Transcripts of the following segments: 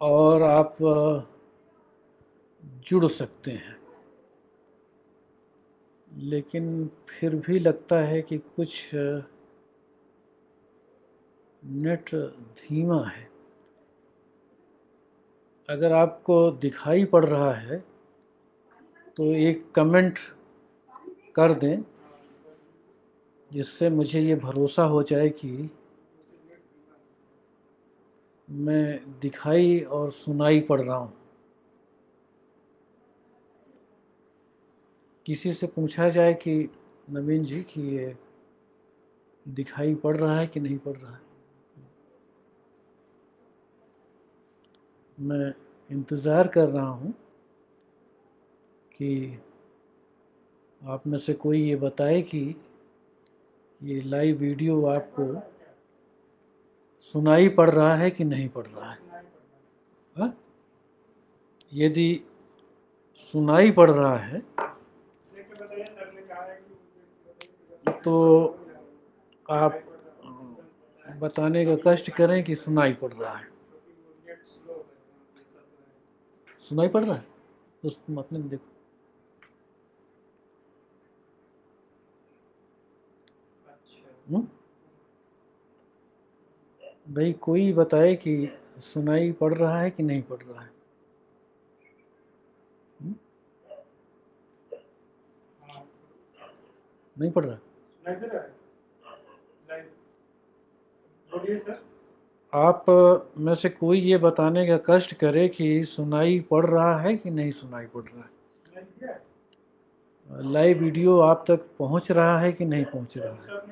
और आप जुड़ सकते हैं। लेकिन फिर भी लगता है कि कुछ नेट धीमा है। अगर आपको दिखाई पड़ रहा है तो एक कमेंट कर दें, जिससे मुझे ये भरोसा हो जाए कि मैं दिखाई और सुनाई पड़ रहा हूँ। किसी से पूछा जाए कि नवीन जी कि ये दिखाई पड़ रहा है कि नहीं पड़ रहा है। मैं इंतज़ार कर रहा हूँ कि आप में से कोई ये बताए कि ये लाइव वीडियो आपको सुनाई पड़ रहा है कि नहीं पड़ रहा है। हाँ? यदि सुनाई पड़ रहा है तो आप बताने का कष्ट करें कि सुनाई पड़ रहा है। सुनाई पड़ रहा है तो तुम अपने में देखो। हुँ? भाई कोई बताए कि सुनाई पड़ रहा है कि नहीं पड़ रहा है। हुँ? नहीं पड़ रहा। आप में से कोई ये बताने का कष्ट करे कि सुनाई पड़ रहा है कि नहीं सुनाई पड़ रहा है। लाइव वीडियो आप तक पहुंच रहा है कि नहीं पहुंच रहा है।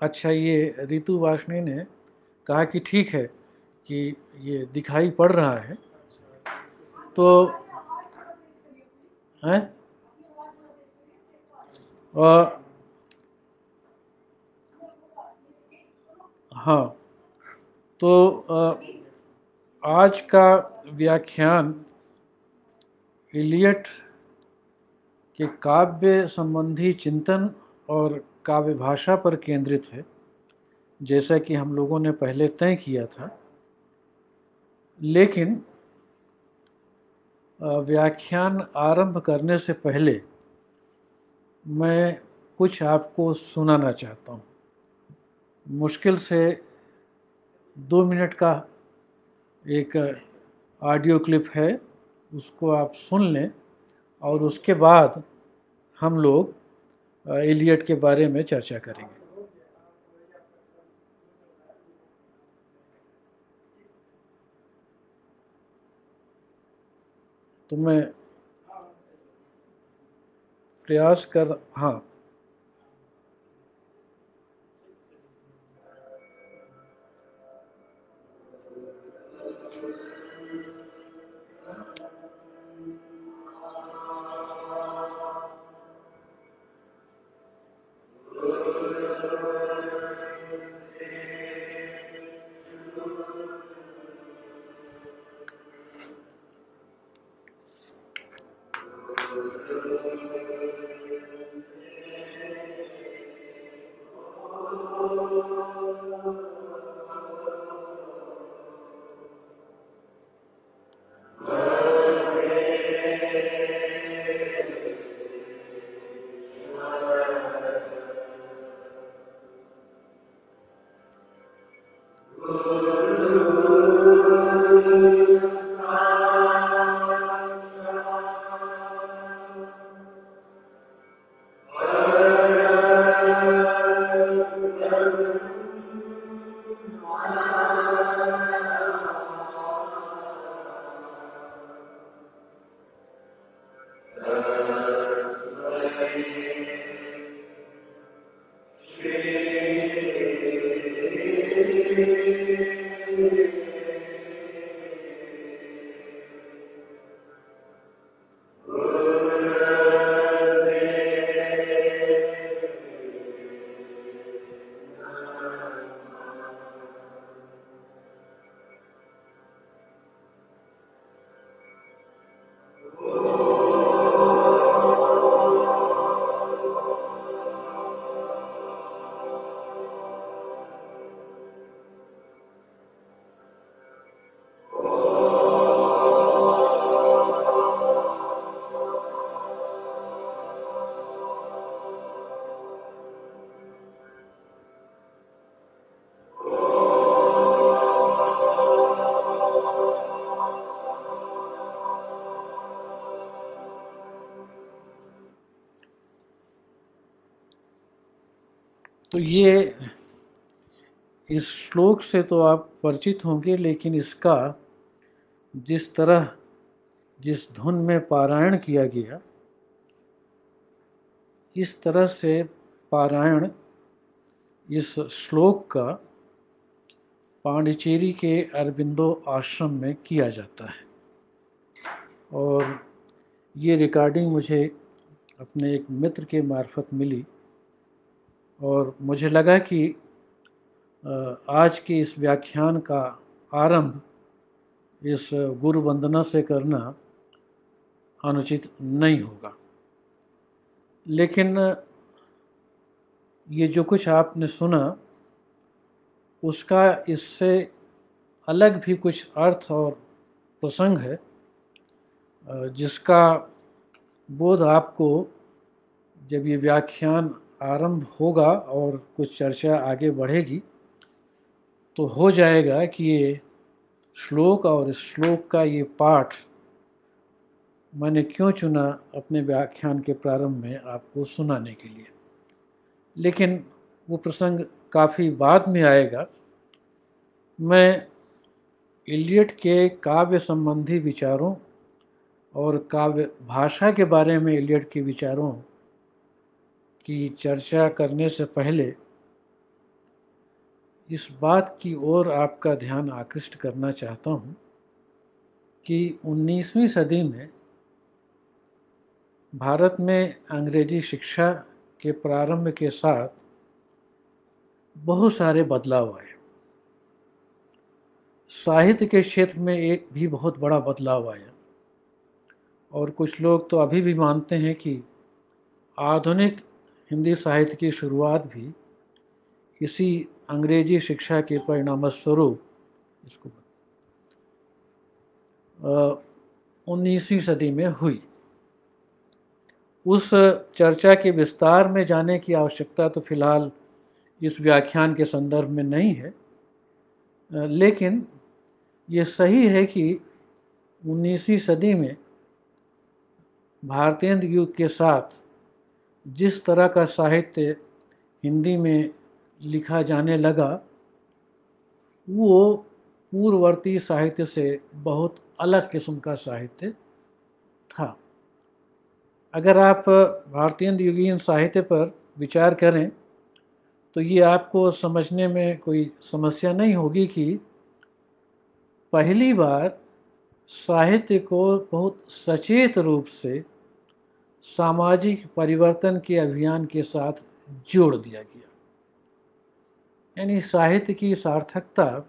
अच्छा, ये रितु वार्ष्णेय ने कहा कि ठीक है कि ये दिखाई पड़ रहा है। तो हैं और हाँ, तो आज का व्याख्यान इलियट के काव्य संबंधी चिंतन और काव्य भाषा पर केंद्रित है, जैसा कि हम लोगों ने पहले तय किया था। लेकिन व्याख्यान आरंभ करने से पहले मैं कुछ आपको सुनाना चाहता हूँ। मुश्किल से 2 मिनट का एक ऑडियो क्लिप है, उसको आप सुन लें और उसके बाद हम लोग इलियट के बारे में चर्चा करेंगे। तो मैं प्रयास कर हाँ, तो ये इस श्लोक से तो आप परिचित होंगे, लेकिन इसका जिस तरह जिस धुन में पारायण किया गया, इस तरह से पारायण इस श्लोक का पांडिचेरी के अरबिंदो आश्रम में किया जाता है। और ये रिकॉर्डिंग मुझे अपने एक मित्र के मार्फत मिली और मुझे लगा कि आज के इस व्याख्यान का आरंभ इस गुरु वंदना से करना अनुचित नहीं होगा। लेकिन ये जो कुछ आपने सुना उसका इससे अलग भी कुछ अर्थ और प्रसंग है, जिसका बोध आपको जब ये व्याख्यान आरंभ होगा और कुछ चर्चा आगे बढ़ेगी तो हो जाएगा कि ये श्लोक और इस श्लोक का ये पाठ मैंने क्यों चुना अपने व्याख्यान के प्रारंभ में आपको सुनाने के लिए। लेकिन वो प्रसंग काफ़ी बाद में आएगा। मैं इलियट के काव्य संबंधी विचारों और काव्य भाषा के बारे में इलियट के विचारों की चर्चा करने से पहले इस बात की ओर आपका ध्यान आकृष्ट करना चाहता हूँ कि 19वीं सदी में भारत में अंग्रेजी शिक्षा के प्रारंभ के साथ बहुत सारे बदलाव आए। साहित्य के क्षेत्र में एक भी बहुत बड़ा बदलाव आया और कुछ लोग तो अभी भी मानते हैं कि आधुनिक हिंदी साहित्य की शुरुआत भी इसी अंग्रेजी शिक्षा के परिणामस्वरूप इसको 19वीं सदी में हुई। उस चर्चा के विस्तार में जाने की आवश्यकता तो फिलहाल इस व्याख्यान के संदर्भ में नहीं है, लेकिन ये सही है कि 19वीं सदी में भारतेंद्र युग के साथ जिस तरह का साहित्य हिंदी में लिखा जाने लगा वो पूर्ववर्ती साहित्य से बहुत अलग किस्म का साहित्य था। अगर आप भारतेंद्र युगीन साहित्य पर विचार करें तो ये आपको समझने में कोई समस्या नहीं होगी कि पहली बार साहित्य को बहुत सचेत रूप से सामाजिक परिवर्तन के अभियान के साथ जोड़ दिया गया। यानी साहित्य की सार्थकता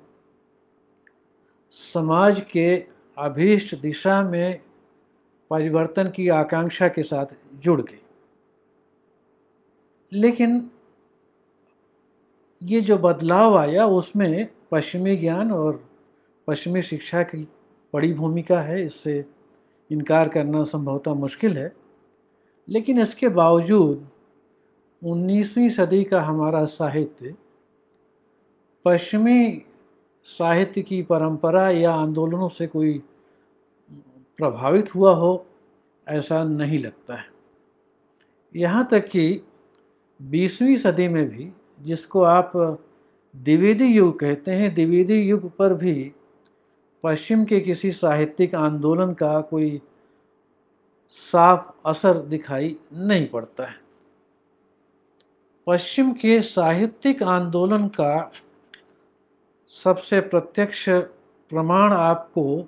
समाज के अभीष्ट दिशा में परिवर्तन की आकांक्षा के साथ जुड़ गई। लेकिन ये जो बदलाव आया उसमें पश्चिमी ज्ञान और पश्चिमी शिक्षा की बड़ी भूमिका है, इससे इनकार करना संभवतः मुश्किल है। लेकिन इसके बावजूद 19वीं सदी का हमारा साहित्य पश्चिमी साहित्य की परंपरा या आंदोलनों से कोई प्रभावित हुआ हो ऐसा नहीं लगता है। यहाँ तक कि 20वीं सदी में भी, जिसको आप द्विवेदी युग कहते हैं, द्विवेदी युग पर भी पश्चिम के किसी साहित्यिक आंदोलन का कोई साफ असर दिखाई नहीं पड़ता है। पश्चिम के साहित्यिक आंदोलन का सबसे प्रत्यक्ष प्रमाण आपको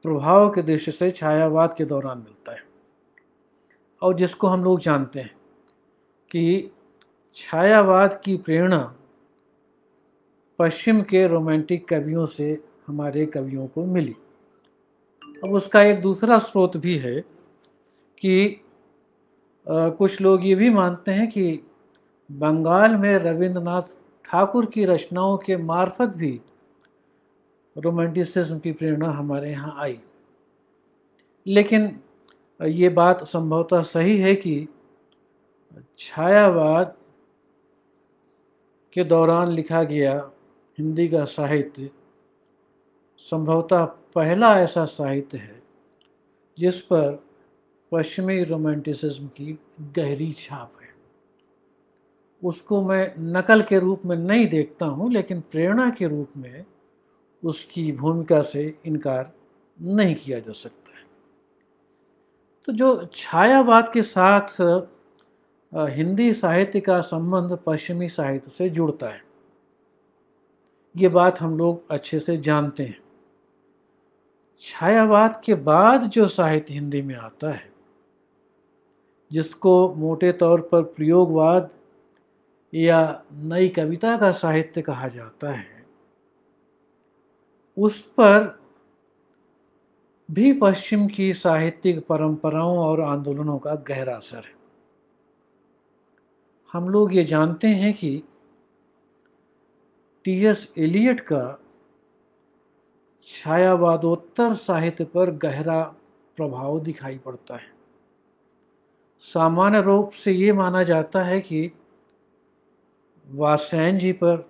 प्रभाव के दृष्टि से छायावाद के दौरान मिलता है, और जिसको हम लोग जानते हैं कि छायावाद की प्रेरणा पश्चिम के रोमांटिक कवियों से हमारे कवियों को मिली। अब उसका एक दूसरा स्रोत भी है कि कुछ लोग ये भी मानते हैं कि बंगाल में रविंद्रनाथ ठाकुर की रचनाओं के मार्फत भी रोमांटिसिज्म की प्रेरणा हमारे यहाँ आई। लेकिन ये बात संभवतः सही है कि छायावाद के दौरान लिखा गया हिंदी का साहित्य संभवतः पहला ऐसा साहित्य है जिस पर पश्चिमी रोमांटिसिज्म की गहरी छाप है। उसको मैं नकल के रूप में नहीं देखता हूँ, लेकिन प्रेरणा के रूप में उसकी भूमिका से इनकार नहीं किया जा सकता है। तो जो छायावाद के साथ हिंदी साहित्य का संबंध पश्चिमी साहित्य से जुड़ता है, ये बात हम लोग अच्छे से जानते हैं। छायावाद के बाद जो साहित्य हिंदी में आता है, जिसको मोटे तौर पर प्रयोगवाद या नई कविता का साहित्य कहा जाता है, उस पर भी पश्चिम की साहित्यिक परंपराओं और आंदोलनों का गहरा असर है। हम लोग ये जानते हैं कि टी.एस. एलियट का छायावादोत्तर साहित्य पर गहरा प्रभाव दिखाई पड़ता है। सामान्य रूप से ये माना जाता है कि वात्स्यायन जी पर,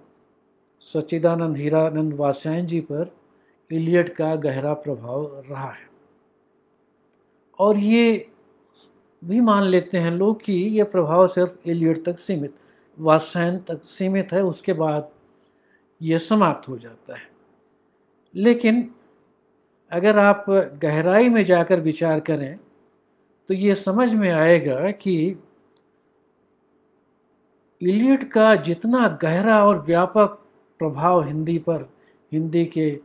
सच्चिदानंद हीरानंद वात्स्यायन जी पर एलियट का गहरा प्रभाव रहा है, और ये भी मान लेते हैं लोग कि यह प्रभाव सिर्फ एलियट तक सीमित, वात्स्यायन तक सीमित है, उसके बाद ये समाप्त हो जाता है। लेकिन अगर आप गहराई में जाकर विचार करें तो ये समझ में आएगा कि एलियट का जितना गहरा और व्यापक प्रभाव हिंदी पर, हिंदी के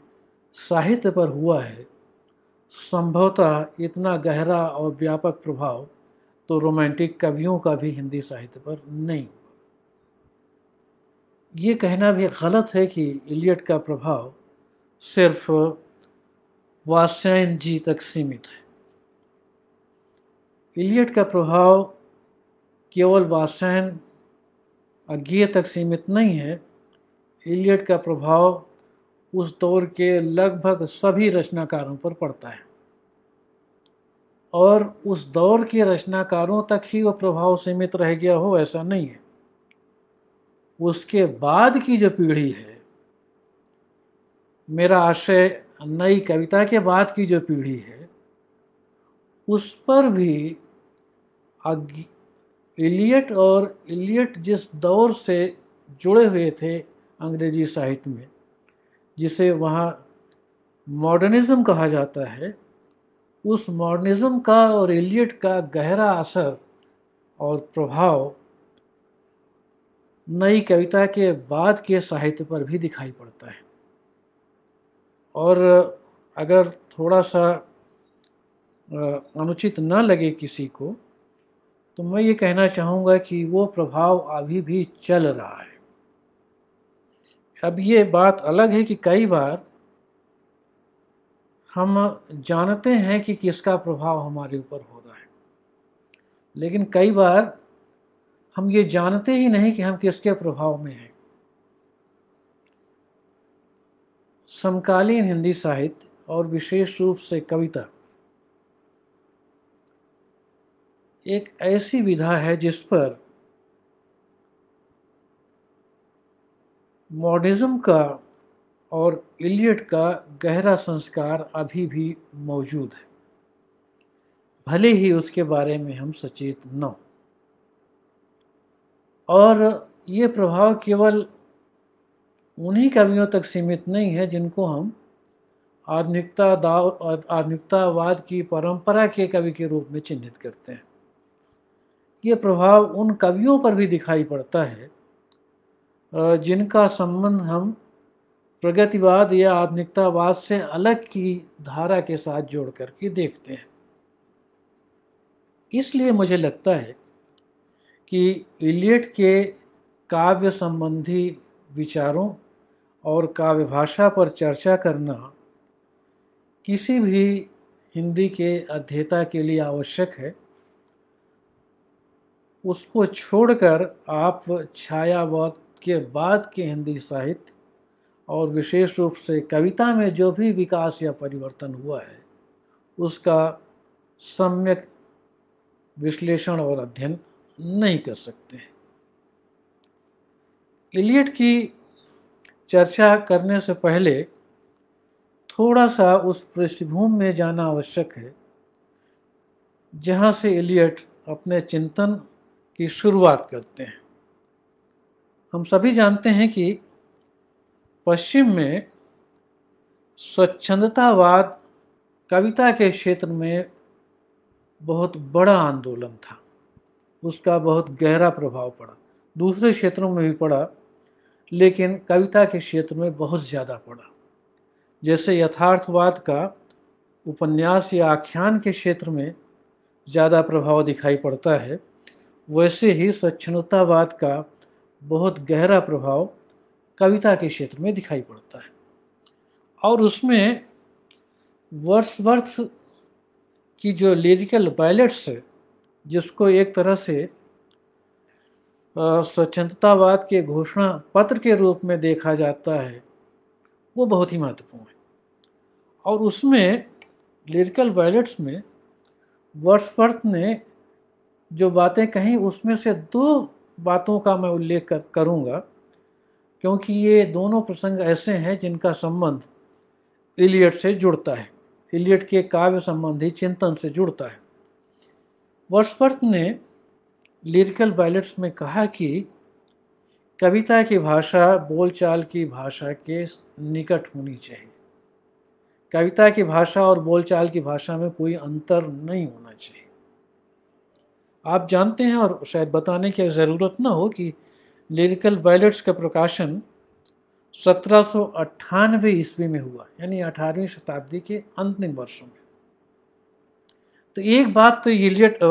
साहित्य पर हुआ है, संभवतः इतना गहरा और व्यापक प्रभाव तो रोमांटिक कवियों का भी हिंदी साहित्य पर नहीं हुआ। ये कहना भी गलत है कि एलियट का प्रभाव सिर्फ वात्स्यायन जी तक सीमित है। एलियट का प्रभाव केवल वात्स्यायन अज्ञेय तक सीमित नहीं है। एलियट का प्रभाव उस दौर के लगभग सभी रचनाकारों पर पड़ता है, और उस दौर के रचनाकारों तक ही वो प्रभाव सीमित रह गया हो ऐसा नहीं है। उसके बाद की जो पीढ़ी है, मेरा आशय नई कविता के बाद की जो पीढ़ी है, उस पर भी एलियट और एलियट जिस दौर से जुड़े हुए थे अंग्रेजी साहित्य में, जिसे वहाँ मॉडर्निज्म कहा जाता है, उस मॉडर्निज्म का और एलियट का गहरा असर और प्रभाव नई कविता के बाद के साहित्य पर भी दिखाई पड़ता है। और अगर थोड़ा सा अनुचित न लगे किसी को, तो मैं ये कहना चाहूँगा कि वो प्रभाव अभी भी चल रहा है। अब ये बात अलग है कि कई बार हम जानते हैं कि किसका प्रभाव हमारे ऊपर हो रहा है, लेकिन कई बार हम ये जानते ही नहीं कि हम किसके प्रभाव में हैं। समकालीन हिंदी साहित्य और विशेष रूप से कविता एक ऐसी विधा है जिस पर मॉडर्निज्म का और एलियट का गहरा संस्कार अभी भी मौजूद है, भले ही उसके बारे में हम सचेत न हों। और ये प्रभाव केवल उन्हीं कवियों तक सीमित नहीं है जिनको हम आधुनिकतावाद की परंपरा के कवि के रूप में चिन्हित करते हैं। ये प्रभाव उन कवियों पर भी दिखाई पड़ता है जिनका संबंध हम प्रगतिवाद या आधुनिकतावाद से अलग की धारा के साथ जोड़ करके देखते हैं। इसलिए मुझे लगता है कि एलियट के काव्य संबंधी विचारों और काव्य भाषा पर चर्चा करना किसी भी हिंदी के अध्येता के लिए आवश्यक है। उसको छोड़कर आप छायावाद के बाद के हिंदी साहित्य और विशेष रूप से कविता में जो भी विकास या परिवर्तन हुआ है, उसका सम्यक विश्लेषण और अध्ययन नहीं कर सकते हैं। एलियट की चर्चा करने से पहले थोड़ा सा उस पृष्ठभूमि में जाना आवश्यक है जहाँ से एलियट अपने चिंतन की शुरुआत करते हैं। हम सभी जानते हैं कि पश्चिम में स्वच्छंदतावाद कविता के क्षेत्र में बहुत बड़ा आंदोलन था। उसका बहुत गहरा प्रभाव पड़ा, दूसरे क्षेत्रों में भी पड़ा, लेकिन कविता के क्षेत्र में बहुत ज़्यादा पड़ा। जैसे यथार्थवाद का उपन्यास या आख्यान के क्षेत्र में ज़्यादा प्रभाव दिखाई पड़ता है, वैसे ही स्वच्छंदतावाद का बहुत गहरा प्रभाव कविता के क्षेत्र में दिखाई पड़ता है। और उसमें वर्ड्सवर्थ की जो लिरिकल बैलेट्स है, जिसको एक तरह से स्वच्छंदतावाद के घोषणा पत्र के रूप में देखा जाता है, वो बहुत ही महत्वपूर्ण है। और उसमें लिरिकल बैलेट्स में वर्ड्सवर्थ ने जो बातें कहीं, उसमें से दो बातों का मैं उल्लेख करूँगा, क्योंकि ये दोनों प्रसंग ऐसे हैं जिनका संबंध इलियट से जुड़ता है, इलियट के काव्य संबंधी चिंतन से जुड़ता है। वर्ड्सवर्थ ने लिरिकल बैलेट्स में कहा कि कविता की भाषा बोलचाल की भाषा के निकट होनी चाहिए। कविता की भाषा और बोलचाल की भाषा में कोई अंतर नहीं होना चाहिए। आप जानते हैं, और शायद बताने की ज़रूरत ना हो, कि लिरिकल बैलेट्स का प्रकाशन 1798 ईस्वी में हुआ, यानी 18वीं शताब्दी के अंतिम वर्षों में। तो एक बात तो इलियट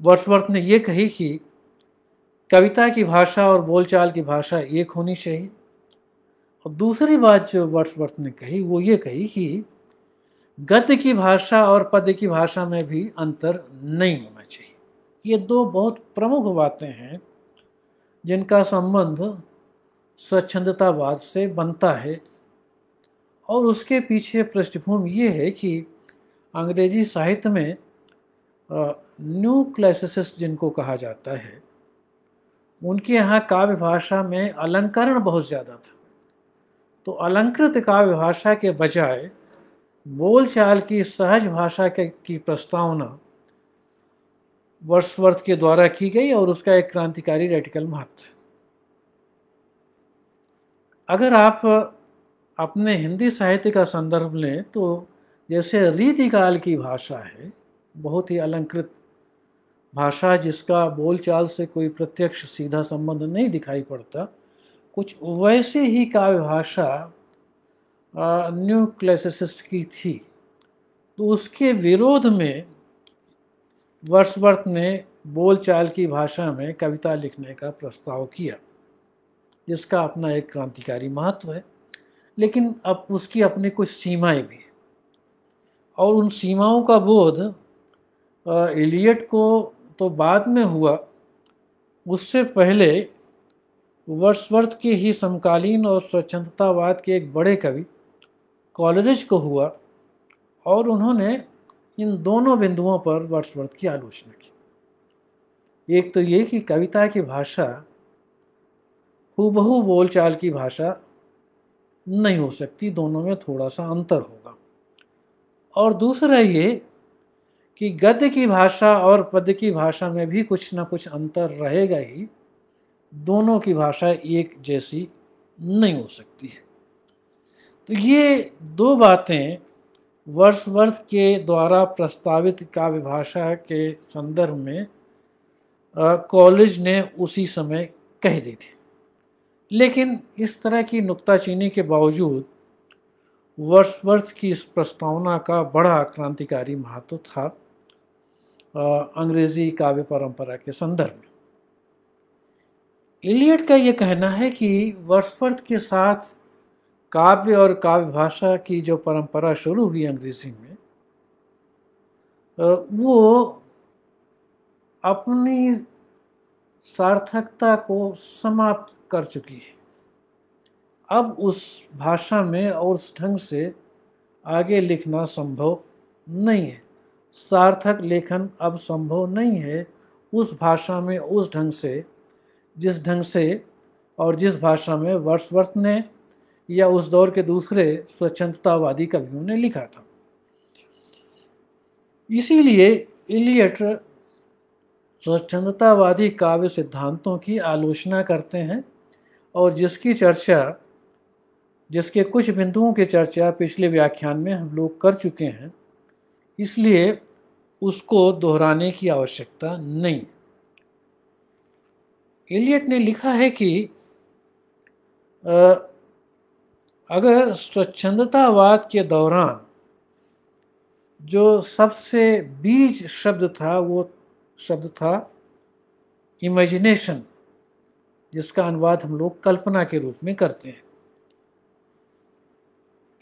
वर्ड्सवर्थ ने ये कही कि कविता की भाषा और बोलचाल की भाषा एक होनी चाहिए, और दूसरी बात जो वर्ड्सवर्थ ने कही वो ये कही कि गद्य की भाषा और पद्य की भाषा में भी अंतर नहीं होना चाहिए। ये दो बहुत प्रमुख बातें हैं जिनका संबंध स्वच्छंदतावाद से बनता है। और उसके पीछे पृष्ठभूमि ये है कि अंग्रेजी साहित्य में न्यू क्लासिसिस्ट जिनको कहा जाता है, उनके यहाँ काव्य भाषा में अलंकरण बहुत ज़्यादा था। तो अलंकृत काव्य भाषा के बजाय बोलचाल की सहज भाषा की प्रस्तावना वर्ड्सवर्थ के द्वारा की गई, और उसका एक क्रांतिकारी रेडिकल महत्व। अगर आप अपने हिंदी साहित्य का संदर्भ लें तो जैसे रीतिकाल की भाषा है, बहुत ही अलंकृत भाषा जिसका बोलचाल से कोई प्रत्यक्ष सीधा संबंध नहीं दिखाई पड़ता, कुछ वैसे ही काव्य भाषा न्यू क्लासिसिस्ट की थी। तो उसके विरोध में वर्ड्सवर्थ ने बोलचाल की भाषा में कविता लिखने का प्रस्ताव किया, जिसका अपना एक क्रांतिकारी महत्व है, लेकिन अब उसकी अपनी कुछ सीमाएं भी हैं। और उन सीमाओं का बोध इलियट को तो बाद में हुआ, उससे पहले वर्ड्सवर्थ के ही समकालीन और स्वच्छंदतावाद के एक बड़े कवि कॉलरिज को हुआ, और उन्होंने इन दोनों बिंदुओं पर वर्ड्सवर्थ की आलोचना की। एक तो ये कि कविता की भाषा हूबहू बोलचाल की भाषा नहीं हो सकती, दोनों में थोड़ा सा अंतर होगा। और दूसरा ये कि गद्य की भाषा और पद्य की भाषा में भी कुछ ना कुछ अंतर रहेगा ही, दोनों की भाषा एक जैसी नहीं हो सकती है। तो ये दो बातें वर्ड्सवर्थ के द्वारा प्रस्तावित काव्य भाषा के संदर्भ में कॉलेज ने उसी समय कह दी थी। लेकिन इस तरह की नुक्ताचीनी के बावजूद वर्ड्सवर्थ की इस प्रस्तावना का बड़ा क्रांतिकारी महत्व था अंग्रेजी काव्य परंपरा के संदर्भ में। इलियट का ये कहना है कि वर्ड्सवर्थ के साथ काव्य और काव्य भाषा की जो परंपरा शुरू हुई अंग्रेजी में, वो अपनी सार्थकता को समाप्त कर चुकी है। अब उस भाषा में और उस ढंग से आगे लिखना संभव नहीं है। सार्थक लेखन अब संभव नहीं है उस भाषा में, उस ढंग से, जिस ढंग से और जिस भाषा में वर्ड्सवर्थ ने या उस दौर के दूसरे स्वच्छंदतावादी कवियों ने लिखा था। इसीलिए इलियट स्वच्छंदतावादी काव्य सिद्धांतों की आलोचना करते हैं और जिसके कुछ बिंदुओं की चर्चा पिछले व्याख्यान में हम लोग कर चुके हैं, इसलिए उसको दोहराने की आवश्यकता नहीं। एलियट ने लिखा है कि अगर स्वच्छंदतावाद के दौरान जो सबसे बीज शब्द था वो शब्द था इमेजिनेशन, जिसका अनुवाद हम लोग कल्पना के रूप में करते हैं।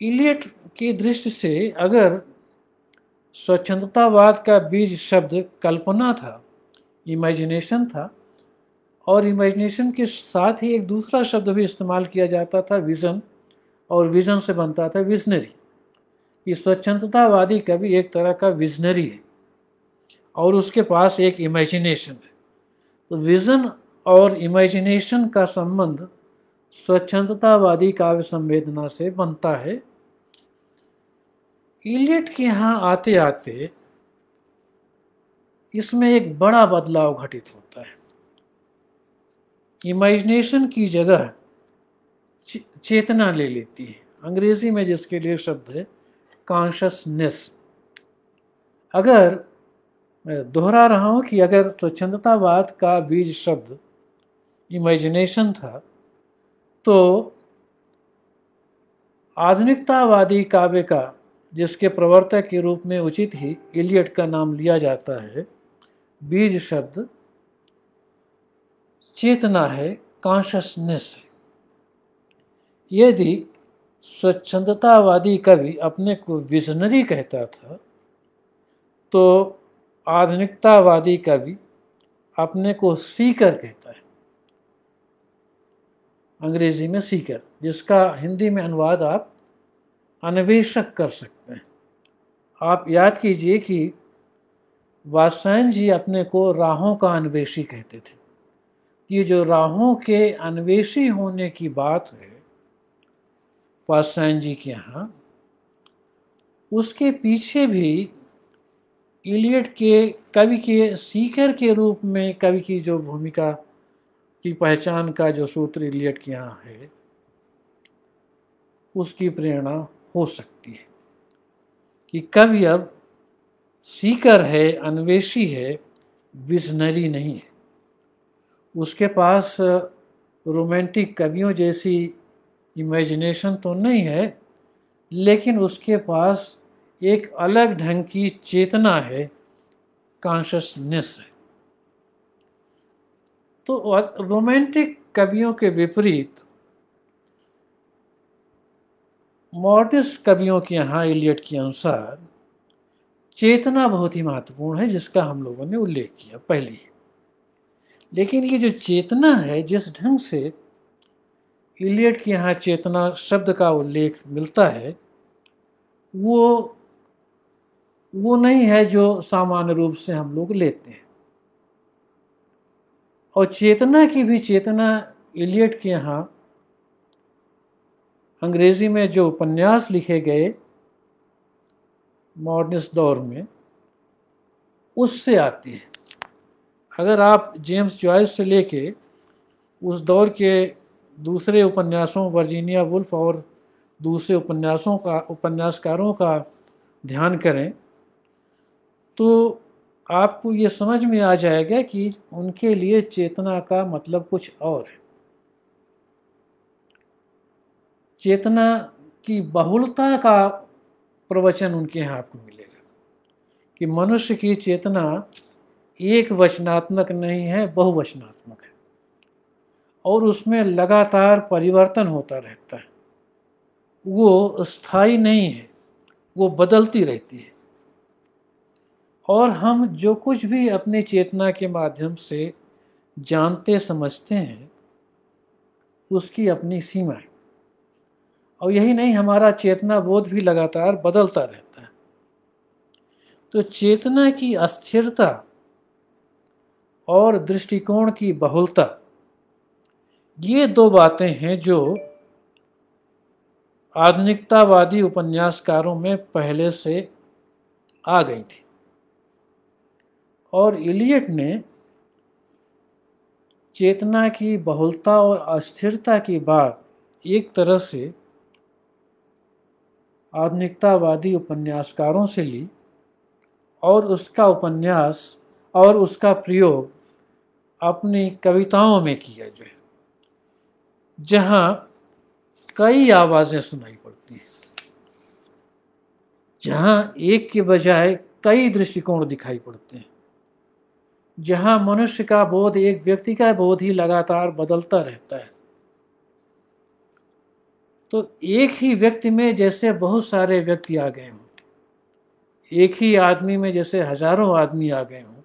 एलियट की दृष्टि से अगर स्वच्छंदतावाद का बीज शब्द कल्पना था, इमेजिनेशन था, और इमेजिनेशन के साथ ही एक दूसरा शब्द भी इस्तेमाल किया जाता था, विज़न, और विज़न से बनता था विजनरी। ये स्वच्छंदतावादी कवि एक तरह का विजनरी है और उसके पास एक इमेजिनेशन है। तो विज़न और इमेजिनेशन का संबंध स्वच्छंदतावादी काव्य संवेदना से बनता है। एलियट के यहाँ आते आते इसमें एक बड़ा बदलाव घटित होता है। इमेजिनेशन की जगह चेतना ले लेती है, अंग्रेजी में जिसके लिए शब्द है कॉन्शसनेस। अगर मैं दोहरा रहा हूँ कि अगर स्वच्छंदतावाद का बीज शब्द इमेजिनेशन था, तो आधुनिकतावादी काव्य का, जिसके प्रवर्तक के रूप में उचित ही एलियट का नाम लिया जाता है, बीज शब्द चेतना है, कॉन्शसनेस है। यदि स्वच्छंदतावादी कवि अपने को विजनरी कहता था, तो आधुनिकतावादी कवि अपने को सीकर कहता है, अंग्रेजी में सीकर, जिसका हिंदी में अनुवाद आप अन्वेषक कर सकते हैं। आप याद कीजिए कि वात्स्यायन जी अपने को राहों का अन्वेषी कहते थे। ये जो राहों के अन्वेषी होने की बात है वात्स्यायन जी के यहाँ, उसके पीछे भी एलियट के कवि के सीकर के रूप में कवि की जो भूमिका की पहचान का जो सूत्र एलियट के यहाँ है, उसकी प्रेरणा हो सकती है कि कवि अब सीकर है, अन्वेषी है, विजनरी नहीं है। उसके पास रोमांटिक कवियों जैसी इमेजिनेशन तो नहीं है, लेकिन उसके पास एक अलग ढंग की चेतना है, कॉन्शसनेस है। तो रोमांटिक कवियों के विपरीत मॉडर्निस्ट कवियों के यहाँ एलियट के अनुसार चेतना बहुत ही महत्वपूर्ण है, जिसका हम लोगों ने उल्लेख किया पहले ही। लेकिन ये जो चेतना है, जिस ढंग से एलियट के यहाँ चेतना शब्द का उल्लेख मिलता है, वो नहीं है जो सामान्य रूप से हम लोग लेते हैं। और चेतना की भी चेतना एलियट के यहाँ अंग्रेजी में जो उपन्यास लिखे गए मॉडर्निस्ट दौर में, उससे आती है। अगर आप जेम्स जॉयस से लेके उस दौर के दूसरे उपन्यासों, वर्जीनिया वुल्फ और दूसरे उपन्यासकारों का ध्यान करें, तो आपको ये समझ में आ जाएगा कि उनके लिए चेतना का मतलब कुछ और है। चेतना की बहुलता का प्रवचन उनके यहाँ आपको मिलेगा कि मनुष्य की चेतना एक वचनात्मक नहीं है, बहुवचनात्मक है, और उसमें लगातार परिवर्तन होता रहता है। वो स्थायी नहीं है, वो बदलती रहती है। और हम जो कुछ भी अपनी चेतना के माध्यम से जानते समझते हैं, उसकी अपनी सीमा है। और यही नहीं, हमारा चेतना बोध भी लगातार बदलता रहता है। तो चेतना की अस्थिरता और दृष्टिकोण की बहुलता, ये दो बातें हैं जो आधुनिकतावादी उपन्यासकारों में पहले से आ गई थी। और एलियट ने चेतना की बहुलता और अस्थिरता की बात एक तरह से आधुनिकतावादी उपन्यासकारों से ली और उसका प्रयोग अपनी कविताओं में किया जाए, जहाँ कई आवाज़ें सुनाई पड़ती हैं, जहाँ एक के बजाय कई दृष्टिकोण दिखाई पड़ते हैं, जहाँ मनुष्य का बोध, एक व्यक्ति का बोध ही लगातार बदलता रहता है। तो एक ही व्यक्ति में जैसे बहुत सारे व्यक्ति आ गए हों, एक ही आदमी में जैसे हजारों आदमी आ गए हों,